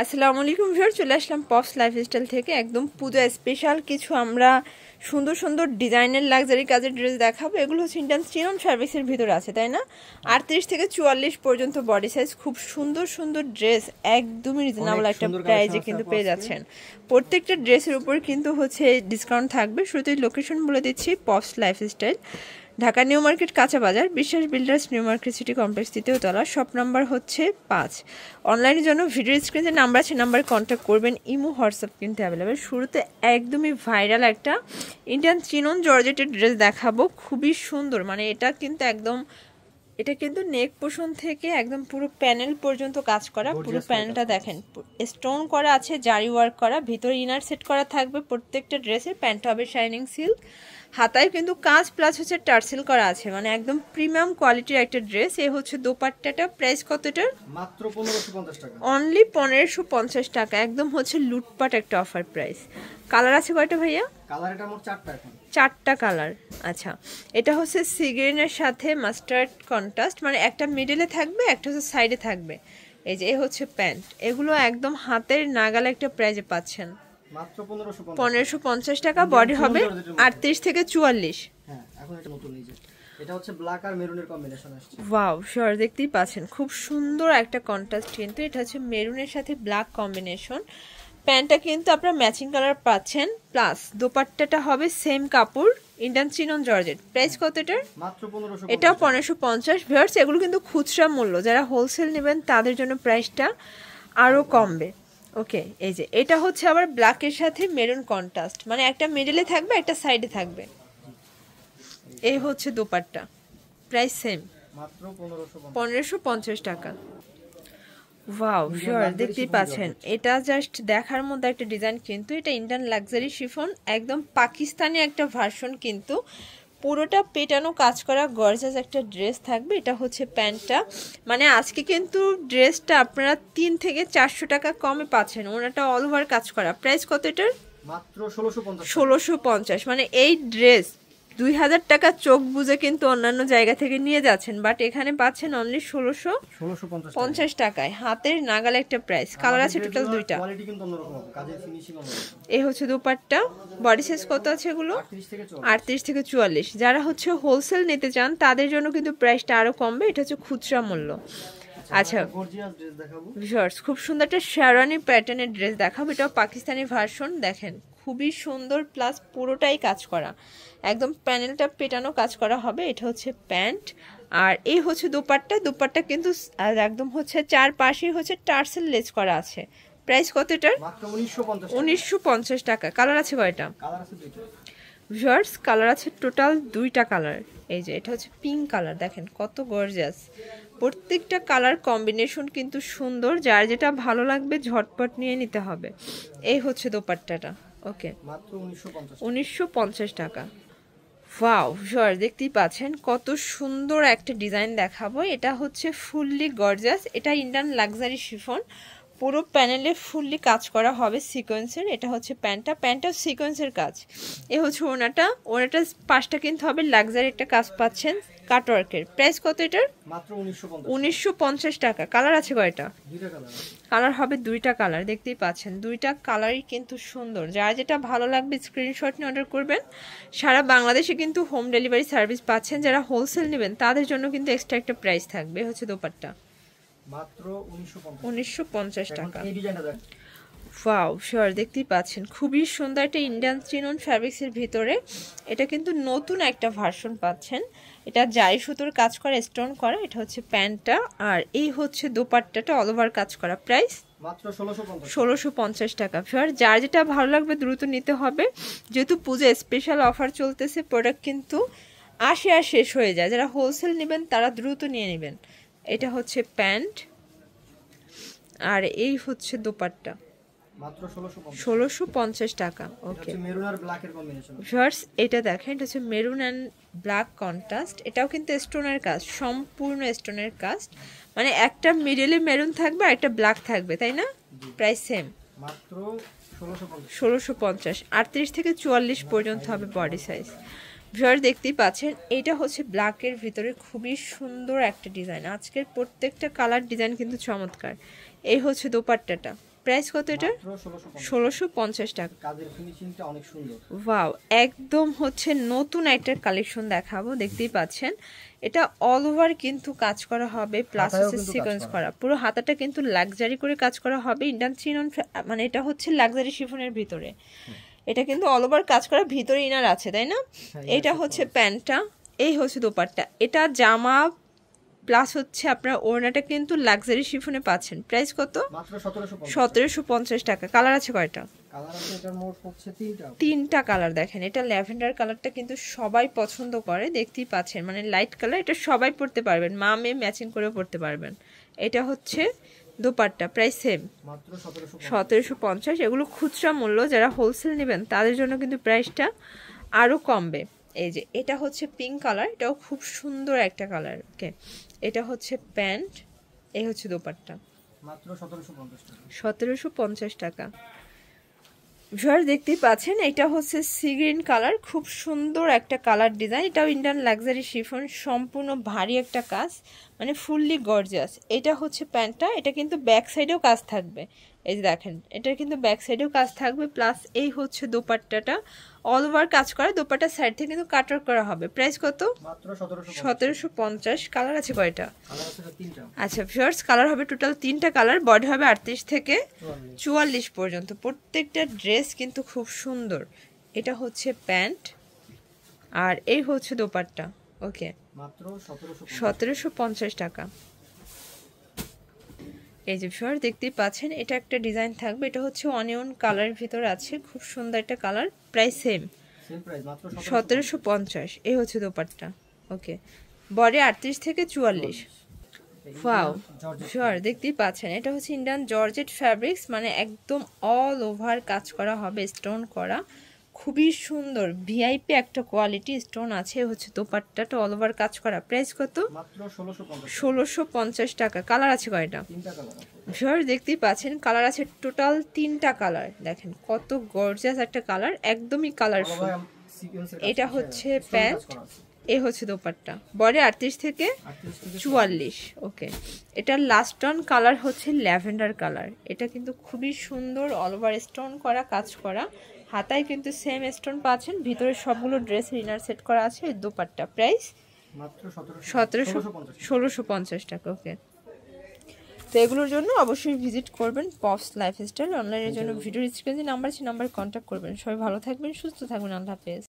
আসসালামু আলাইকুম ভিউয়ার, চলে আসলাম পপস লাইফস্টাইল থেকে একদম পূজা স্পেশাল কিছু আমরা সুন্দর সুন্দর ডিজাইনের লাক্সারি কাজের ড্রেস দেখাবো। এগুলো হচ্ছে ইন্ডিয়ান চিনন ফ্যাব্রিক্সের ভিতরে আছে, তাই না? 38 থেকে 44 পর্যন্ত বডি সাইজ, খুব সুন্দর সুন্দর ড্রেস একদমই রিজনেবল একটা প্রাইসে কিন্তু পেয়ে যাচ্ছেন। প্রত্যেকটা ড্রেসের উপর কিন্তু হচ্ছে ডিসকাউন্ট থাকবে। শুরুতেই লোকেশন বলে দিচ্ছি, pops lifestyle, Dhaka new market, কাঁচা বাজার, বিশ্বাস builders, new market city complex, তৃতীয় তলা, শপ নাম্বার হচ্ছে 5। অনলাইনের জন্য ভিডিও স্ক্রিনে নাম্বার আছে, নাম্বারে কন্ট্যাক্ট করবেন। ইমো, হোয়াটসঅ্যাপ কিন্তু অ্যাভেলেবেল। শুরুতে একদমই ভাইরাল একটা ইন্ডিয়ান চিনন জর্জেটের ড্রেস দেখাবো, খুবই সুন্দর। মানে এটা কিন্তু নেক পোর্শন থেকে একদম পুরো প্যানেল পর্যন্ত কাজ করা। পুরো প্যানেলটা দেখেন, স্টোন করা আছে, জারি ওয়ার্ক করা, ভিতরে ইনার সেট করা থাকবে প্রত্যেকটা ড্রেসের। প্যান্টটা হবে শাইনিং সিল্ক, হাতায় কিন্তু কাজ প্লাস হচ্ছে টার্সেল করা আছে, মানে একদম প্রিমিয়াম কোয়ালিটির একটা ড্রেস। এই হচ্ছে দোপাট্টাটা, প্রাইস কত এটার? মাত্র 1550 টাকা, অনলি 1550 টাকা, একদম হচ্ছে লুটপাট একটা অফার প্রাইস। কালার আছে কয়টা ভাইয়া? কালার এটা মোট 4টা, এখন 4টা কালার। আচ্ছা, এটা হচ্ছে সি গ্রিনের সাথে মাস্টার্ড কন্ট্রাস্ট, মানে একটা মিডলে থাকবে, একটা হচ্ছে সাইডে থাকবে। এই যে এই হচ্ছে প্যান্ট, এগুলো একদম হাতের নাগালে একটা প্রাইজে পাচ্ছেন, মাত্র 1550 টাকা। বডি হবে 38 থেকে 44। হ্যাঁ, এখন এটা নতুন নিয়ে এটা হচ্ছে ব্ল্যাক আর মেরুনের কম্বিনেশন আসছে। ওয়াও, শিওর, দেখতেই পাচ্ছেন খুব সুন্দর একটা কন্ট্রাস্ট, কিন্তু এটা হচ্ছে মেরুনের সাথে ব্ল্যাক কম্বিনেশন। প্যান্টটা কিন্তু আপনারা ম্যাচিং কালার পাচ্ছেন, প্লাস দোপাট্টাটা হবে সেম কাপড়, ইন্ডিয়ান চিনন জর্জেট। প্রাইস কত এটার? মাত্র 1550। এটাও 1550। ভিউয়ার্স, এগুলো কিন্তু খুচরা মূল্য, যারা হোলসেল নেবেন তাদের জন্য প্রাইসটা আরও কমবে। ওকে, এই যে এটা হচ্ছে আবার ব্ল্যাকের সাথে মেরুন কন্ট্রাস্ট, মানে একটা মিডলে থাকবে, একটা সাইডে থাকবে। এই হচ্ছে দোপাট্টা, প্রাইস সেম, মাত্র 1550 টাকা। ওয়াও শিওর, দেখতেই পাচ্ছেন এটা জাস্ট দেখার মধ্যে একটা ডিজাইন, কিন্তু এটা ইন্ডিয়ান লাক্সারি শিফন, একদম পাকিস্তানি একটা ভার্সন, কিন্তু পুরোটা পেটানো কাজ করা গর্জাস একটা ড্রেস থাকবে। এটা হচ্ছে প্যান্টটা, মানে আজকে কিন্তু ড্রেসটা আপনারা 3 থেকে 400 টাকা কমে পাচ্ছেন, ওনাটা অল ওভার কাজ করা। প্রাইস কত এটার? মাত্র 1650। 1650, মানে এই ড্রেস 2000 টাকা চোখ বুঝে কিন্তু অন্যান্য জায়গা থেকে নিয়ে যাচ্ছেন, বাট এখানে পাচ্ছেন অনলি 1650 টাকায়, হাতের নাগালে একটা প্রাইস। কালার আছে টোটাল 2টা। কোয়ালিটি কিন্তু অন্যরকম হবে, কাজের ফিনিশিং অন্যরকম। এই হচ্ছে দোপাট্টা, বডি সাইজ কত আছে এগুলো? 38 থেকে 44। যারা হচ্ছে হোলসেল নিতে চান তাদের জন্য কিন্তু প্রাইসটা আরো কমবে, এটা হচ্ছে খুচরা মূল্য। আচ্ছা, গর্জিয়াস ড্রেস দেখাবো, ভিউয়ার্স, খুব সুন্দর একটা শেরওয়ানি প্যাটার্নের ড্রেস দেখাবো। এটাও পাকিস্তানি ভার্সন, দেখেন খুবই সুন্দর, প্লাস পুরোটাই কাজ করা, একদম প্যানেলটা পেটানো কাজ করা হবে। এটা হচ্ছে প্যান্ট, আর এই হচ্ছে দোপাট্টা। দোপাট্টা কিন্তু একদম হচ্ছে চারপাশেই হচ্ছে টার্সেল লেস করা আছে। প্রাইস কত এটার? মাত্র 1950। 1950 টাকা। কালার আছে কয়টা? কালার আছে 2টা। ভিউয়ার্স, কালার আছে টোটাল 2টা কালার। এই যে এটা হচ্ছে পিঙ্ক কালার, দেখেন কত গর্জিয়াস, প্রত্যেকটা কালার কম্বিনেশন কিন্তু সুন্দর, যার যেটা ভালো লাগবে ঝটপট নিয়ে নিতে হবে। এই হচ্ছে দোপাট্টাটা। ওকে, মাত্র 1950 টাকা। ওয়াও ভিউয়ার, দেখতেই পাচ্ছেন কত সুন্দর একটা ডিজাইন দেখাবো। এটা হচ্ছে ফুললি গর্জিয়াস, এটা ইন্ডিয়ান লাক্সারি শিফন, পুরো প্যানেলে ফুললি কাজ করা হবে সিকোয়েন্সের। এটা হচ্ছে প্যান্টটা সিকোয়েন্সের কাজ। এ হচ্ছে ওনাটার পাশটা কিন্তু হবে লাক্সারি একটা কাজ পাচ্ছেন কাটওয়ার্কের। প্রাইস কত এটার? মাত্র 1950 টাকা। কালার আছে কয়টা? 2টা কালার। কালার হবে 2টা কালার, দেখতেই পাচ্ছেন 2টা কালারই কিন্তু সুন্দর। যার যেটা ভালো লাগবে স্ক্রিনশট নিয়ে অর্ডার করবেন। সারা বাংলাদেশে কিন্তু হোম ডেলিভারি সার্ভিস পাচ্ছেন। যারা হোলসেল নেবেন তাদের জন্য কিন্তু এক্সট্রা একটা প্রাইস থাকবে। হচ্ছে দোপাট্টা, মাত্র 1950 টাকা। এই ডিজাইনটা দেখ, ওয়াও শিওর, দেখতেই পাচ্ছেন খুবই সুন্দর একটা ইন্ডিয়ান চিনন ফ্যাব্রিক্সের ভিতরে। এটা কিন্তু নতুন একটা ভার্সন পাচ্ছেন, এটা জারি সুতোর কাজ করা, স্টোন করা। এটা হচ্ছে প্যান্টটা, আর এই হচ্ছে দোপাট্টাটা অল ওভার কাজ করা। প্রাইস মাত্র 1650। 1650 টাকা। ফিওর, যার যেটা ভালো লাগবে দ্রুত নিতে হবে, যেহেতু পূজা স্পেশাল অফার চলতেছে, প্রোডাক্ট কিন্তু আসে আর শেষ হয়ে যায়। যারা হোলসেল নেবেন তারা দ্রুত নিয়ে নেবেন। এটা হচ্ছে প্যান্ট, আর এই হচ্ছে দোপাট্টা, মাত্র 1650 টাকা। ওকে মেরুন আর ব্ল্যাক এর কম্বিনেশন। ভিউয়ার্স, এটা দেখেন, এটা হচ্ছে মেরুন অ্যান্ড ব্ল্যাক কন্ট্রাস্ট। এটাও কিন্তু স্টোনের কাজ, সম্পূর্ণ স্টোনের কাজ, মানে একটা মিডলে মেরুন থাকবে আর একটা ব্ল্যাক থাকবে, তাই না? প্রাইস সেম, মাত্র 1650। 1650। 38 থেকে 44 পর্যন্ত হবে বডি সাইজ। ভিউয়ার, দেখতেই পাচ্ছেন এটা হচ্ছে ব্ল্যাকের ভিতরে খুবই সুন্দর একটা ডিজাইন। আজকের প্রত্যেকটা কালার ডিজাইন কিন্তু চমৎকার। এই হচ্ছে দোপাট্টাটা, প্রাইস কত এটা? মাত্র 1650 টাকা। কাজের ফিনিশিংটা অনেক সুন্দর। ওয়াও, একদম হচ্ছে নতুন একটা কালেকশন দেখাবো, দেখতেই পাচ্ছেন। এটা অল ওভার কিন্তু কাজ করা হবে, প্লাস হচ্ছে সিকোয়েন্স করা, পুরো হাতাটা কিন্তু লাক্সারি করে কাজ করা হবে। ইন্ডিয়ান চিনন মানে এটা হচ্ছে লাক্সারি শিফনের ভিতরে, এটা কিন্তু অল ওভার কাজ করা, ভিতরে ইনার আছে তাই না? এটা হচ্ছে প্যান্টটা, এই হচ্ছে দোপাট্টা, এটা জামা প্লাস হচ্ছে আপনার ওড়নাটা কিন্তু লাক্সারি শিফনে পাচ্ছেন। প্রাইস কত? মাত্র 1750। 1750 টাকা। কালার আছে কয়টা? কালার আছে এটার মোট হচ্ছে 3টা। 3টা কালার। দেখেন এটা ল্যাভেন্ডার কালারটা কিন্তু সবাই পছন্দ করে, দেখতেই পাচ্ছেন, মানে লাইট কালার, এটা সবাই পরতে পারবেন, মা মেয়ে ম্যাচিং করে পরতে পারবেন। এটা হচ্ছে দোপাট্টা, প্রাইস সেম মাত্র 1750। এগুলো খুচরা মূল্য, যারা হোলসেল নেবেন তাদের জন্য কিন্তু প্রাইসটা আরও কমবে। এই যে এটা হচ্ছে পিঙ্ক কালার, এটাও খুব সুন্দর একটা কালার। ওকে, এটা হচ্ছে প্যান্ট, এই হচ্ছে দোপাট্টা, মাত্র 1750 টাকা। 1750 টাকা। ভিউয়ার দেখতেই পাচ্ছেন, এটা হচ্ছে সি গ্রিন কালার, খুব সুন্দর একটা কালার ডিজাইন। এটাও ইন্ডিয়ান লাক্সারি শিফন, সম্পূর্ণ ভারী একটা কাজ, মানে ফুললি গর্জিয়াস। এটা হচ্ছে প্যান্টটা, এটা কিন্তু ব্যাক সাইডেও কাজ থাকবে, এই যে দেখেন, এটার কিন্তু ব্যাক সাইডেও কাজ থাকবে, প্লাস এই হচ্ছে দোপাট্টাটা অল ওভার কাজ করা, দোপাট্টার সাইড থেকে কিন্তু কাটার করা হবে। প্রাইস কত? মাত্র 1750। 1750। কালার আছে কয়টা? কালার আছে 3টা। আচ্ছা ভিউয়ার্স, কালার হবে টোটাল 3টা কালার, বডি হবে 38 থেকে 44 পর্যন্ত। প্রত্যেকটা ড্রেস কিন্তু খুব সুন্দর। এটা হচ্ছে প্যান্ট আর এই হচ্ছে দোপাট্টা। ওকে, মাত্র 1750। 1750 টাকা। এই যে ভিউয়ার দেখতেই পাচ্ছেন, এটা একটা ডিজাইন থাকবে, এটা হচ্ছে অনিয়ন কালারের ভিতর আছে, খুব সুন্দর একটা কালার। প্রাইস সেম প্রাইস মাত্র 1750। এই হচ্ছে দোপাট্টা। ওকে, বডি 38 থেকে 44। ওয়াও শিওর, দেখতেই পাচ্ছেন, এটা হচ্ছে ইন্ডিয়ান জর্জেট ফ্যাব্রিক্স, মানে একদম অল ওভার কাজ করা হবে, স্টোন করা, খুবই সুন্দর ভিআইপি একটা কোয়ালিটি স্টোন আছে। হচ্ছে দোপাট্টাটা অল ওভার কাজ করা। প্রাইস কত? মাত্র 1650। 1650 টাকা। কালার আছে কয়টা? 3টা কালার আছে। শিওর দেখতেই পাচ্ছেন, কালার আছে টোটাল 3টা কালার। দেখেন কত গর্জিয়াস একটা কালার, একদমই কালারফুল। এটা হচ্ছে প্যান্ট, এই হচ্ছে দোপাট্টা, বডি 38 থেকে 44। ওকে, এটার লাস্ট অন কালার হচ্ছে ল্যাভেন্ডার কালার, এটা কিন্তু খুবই সুন্দর, অল ওভার স্টোন করা, কাজ করা, হাতায় কিন্তু সেম স্টোন পাচ্ছেন, ভিতরে সবগুলো ড্রেসের ইনার সেট করা আছে। দোপাট্টা প্রাইস মাত্র 1650 টাকা। ওকে, তো এগুলোর জন্য অবশ্যই ভিজিট করবেন পপস লাইফস্টাইল। অনলাইনের জন্য ভিডিও স্ক্রিনে যে নাম্বার আছে, নাম্বার কন্ট্যাক্ট করবেন। সবাই ভালো থাকবেন, সুস্থ থাকবেন, আল্লাহ হাফেজ।